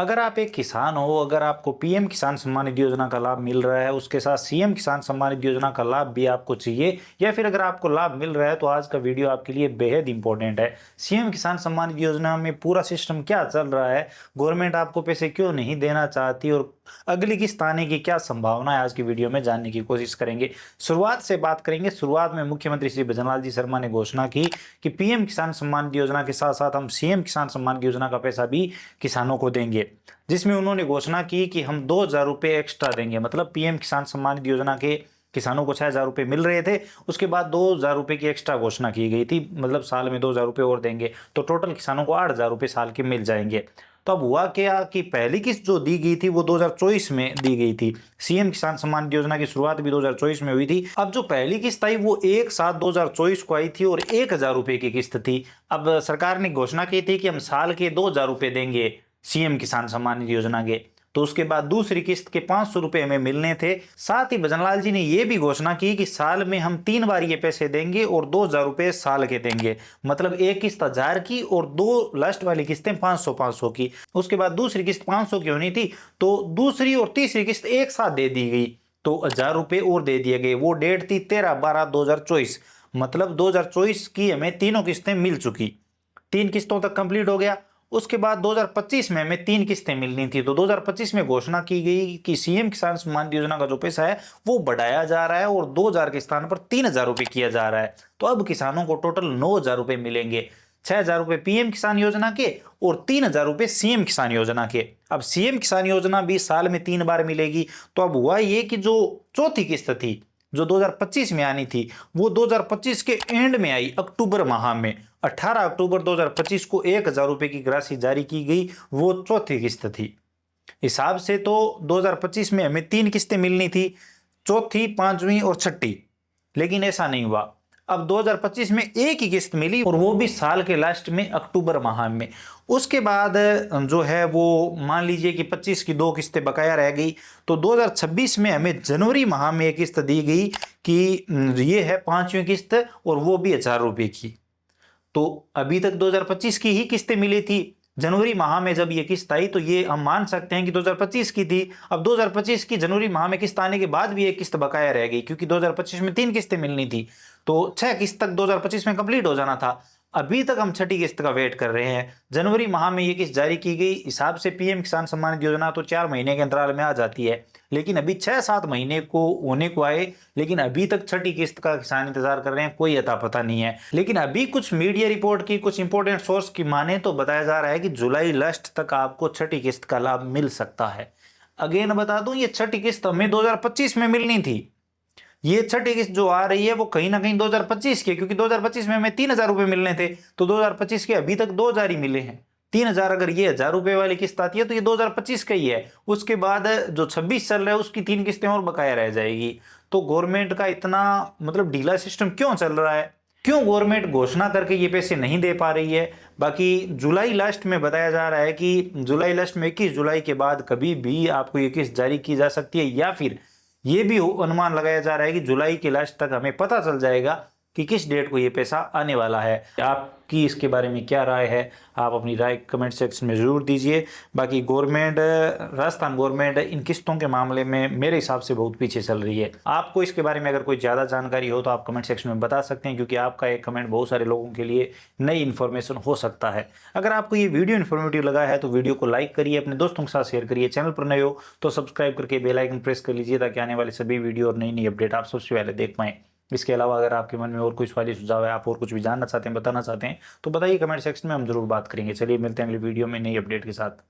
अगर आप एक किसान हो, अगर आपको पीएम किसान सम्मान निधि योजना का लाभ मिल रहा है, उसके साथ सीएम किसान सम्मान निधि योजना का लाभ भी आपको चाहिए, या फिर अगर आपको लाभ मिल रहा है, तो आज का वीडियो आपके लिए बेहद इंपॉर्टेंट है। सीएम किसान सम्मान निधि योजना में पूरा सिस्टम क्या चल रहा है, गवर्नमेंट आपको पैसे क्यों नहीं देना चाहती और अगली किस्त आने की क्या संभावना है, आज की वीडियो में जानने की कोशिश करेंगे। शुरुआत से बात करेंगे। शुरुआत में मुख्यमंत्री श्री भजनलाल जी शर्मा ने घोषणा की कि पीएम किसान सम्मान निधि योजना के साथ साथ हम सीएम किसान सम्मान निधि योजना का पैसा भी किसानों को देंगे, जिसमें उन्होंने घोषणा की कि हम 2,000 रुपये एक्स्ट्रा देंगे। मतलब पीएम किसान सम्मान निधि योजना के किसानों को 6,000 रुपये मिल रहे थे, उसके बाद 2,000 रुपये की एक्स्ट्रा घोषणा की गई थी, मतलब साल में 2,000 रुपये और देंगे, तो टोटल किसानों को 8,000 रुपये साल के मिल जाएंगे। तो अब हुआ क्या कि पहली किस्त जो दी गई थी वो 2024 में दी गई थी। सीएम किसान सम्मान निधि योजना की शुरुआत भी 2024 में हुई थी। अब जो पहली किस्त आई वो एक साथ 2024 को आई थी और 1,000 रुपये की किस्त थी। अब सरकार ने घोषणा की थी कि हम साल के 2,000 रुपये देंगे सीएम किसान सम्मान निधि योजना के। तो उसके बाद दूसरी किस्त के 500 रुपये हमें मिलने थे। साथ ही भजनलाल जी ने यह भी घोषणा की कि साल में हम 3 बार ये पैसे देंगे और 2,000 रुपये साल के देंगे। मतलब एक किस्त 1,000 की और दो लास्ट वाली किस्तें 500-500 की। उसके बाद दूसरी किस्त 500 की होनी थी, तो दूसरी और तीसरी किस्त एक साथ दे दी गई, तो 1,000 रुपये और दे दिए गए। वो डेट थी 13/12/2024। मतलब 2024 की हमें तीनों किस्तें मिल चुकी, 3 किस्तों तक कंप्लीट हो गया। उसके बाद 2025 में हमें 3 किस्तें मिलनी थी, तो 2025 में घोषणा की गई कि सीएम किसान सम्मान निधि योजना का जो पैसा है वो बढ़ाया जा रहा है और 2,000 के स्थान पर 3,000 रुपये किया जा रहा है। तो अब किसानों को टोटल 9,000 रुपये मिलेंगे, 6,000 रुपये पीएम किसान योजना के और 3,000 रुपये सीएम किसान योजना के। अब सीएम किसान योजना भी साल में 3 बार मिलेगी। तो अब हुआ ये कि जो चौथी किस्त थी जो 2025 में आनी थी वो 2025 के एंड में आई, अक्टूबर माह में 18 अक्टूबर 2025 को 1,000 रुपये की राशि जारी की गई, वो चौथी किस्त थी। हिसाब से तो 2025 में हमें 3 किस्तें मिलनी थी, चौथी, पांचवी और छठी, लेकिन ऐसा नहीं हुआ। अब 2025 में एक ही किस्त मिली और वो भी साल के लास्ट में अक्टूबर माह में। उसके बाद जो है वो मान लीजिए कि 25 की 2 किस्तें बकाया रह गई, तो 2026 में हमें जनवरी माह में एक किस्त दी गई कि ये है 5वीं किस्त और वो भी 1,000 रुपये की। तो अभी तक 2025 की ही किस्तें मिली थी। जनवरी माह में जब ये किस्त आई तो ये हम मान सकते हैं कि 2025 की थी। अब 2025 की जनवरी माह में किस्त आने के बाद भी एक किस्त बकाया रह गई, क्योंकि 2025 में 3 किस्तें मिलनी थी, तो 6 किस्त तक 2025 में कंप्लीट हो जाना था। अभी तक हम छठी किस्त का वेट कर रहे हैं। जनवरी माह में ये किस्त जारी की गई। हिसाब से पीएम किसान सम्मान निधि योजना तो 4 महीने के अंतराल में आ जाती है, लेकिन अभी 6-7 महीने को होने को आए, लेकिन अभी तक छठी किस्त का किसान इंतजार कर रहे हैं, कोई अता पता नहीं है। लेकिन अभी कुछ मीडिया रिपोर्ट की, कुछ इंपोर्टेंट सोर्स की माने तो बताया जा रहा है कि जुलाई लास्ट तक आपको छठी किस्त का लाभ मिल सकता है। अगेन बता दूं, ये छठी किस्त हमें 2025 में मिलनी थी। ये छठी किस्त जो आ रही है वो कहीं ना कहीं 2025 की, क्योंकि 2025 में हमें 3,000 रुपये मिलने थे, तो 2025 के अभी तक 2,000 ही मिले हैं। 3,000 अगर ये 1,000 रुपये वाली किस्त आती है तो ये 2025 का ही है। उसके बाद जो 26 चल रहा है उसकी 3 किस्तें और बकाया रह जाएगी। तो गवर्नमेंट का इतना मतलब ढीला सिस्टम क्यों चल रहा है, क्यों गवर्नमेंट घोषणा करके ये पैसे नहीं दे पा रही है। बाकी जुलाई लास्ट में बताया जा रहा है कि जुलाई लास्ट में 21 जुलाई के बाद कभी भी आपको ये किस्त जारी की जा सकती है, या फिर ये भी अनुमान लगाया जा रहा है कि जुलाई के लास्ट तक हमें पता चल जाएगा कि किस डेट को ये पैसा आने वाला है। आपकी इसके बारे में क्या राय है, आप अपनी राय कमेंट सेक्शन में ज़रूर दीजिए। बाकी गवर्नमेंट, राजस्थान गवर्नमेंट इन किस्तों के मामले में मेरे हिसाब से बहुत पीछे चल रही है। आपको इसके बारे में अगर कोई ज़्यादा जानकारी हो तो आप कमेंट सेक्शन में बता सकते हैं, क्योंकि आपका एक कमेंट बहुत सारे लोगों के लिए नई इन्फॉर्मेशन हो सकता है। अगर आपको ये वीडियो इन्फॉर्मेटिव लगा है तो वीडियो को लाइक करिए, अपने दोस्तों के साथ शेयर करिए। चैनल पर नए हो तो सब्सक्राइब करके बेल आइकन प्रेस कर लीजिए, ताकि आने वाले सभी वीडियो और नई नई अपडेट आप सबसे पहले देख पाएं। इसके अलावा अगर आपके मन में और कोई सवाल सुझाव है, आप और कुछ भी जानना चाहते हैं, बताना चाहते हैं, तो बताइए कमेंट सेक्शन में, हम जरूर बात करेंगे। चलिए मिलते हैं अगली वीडियो में नई अपडेट के साथ।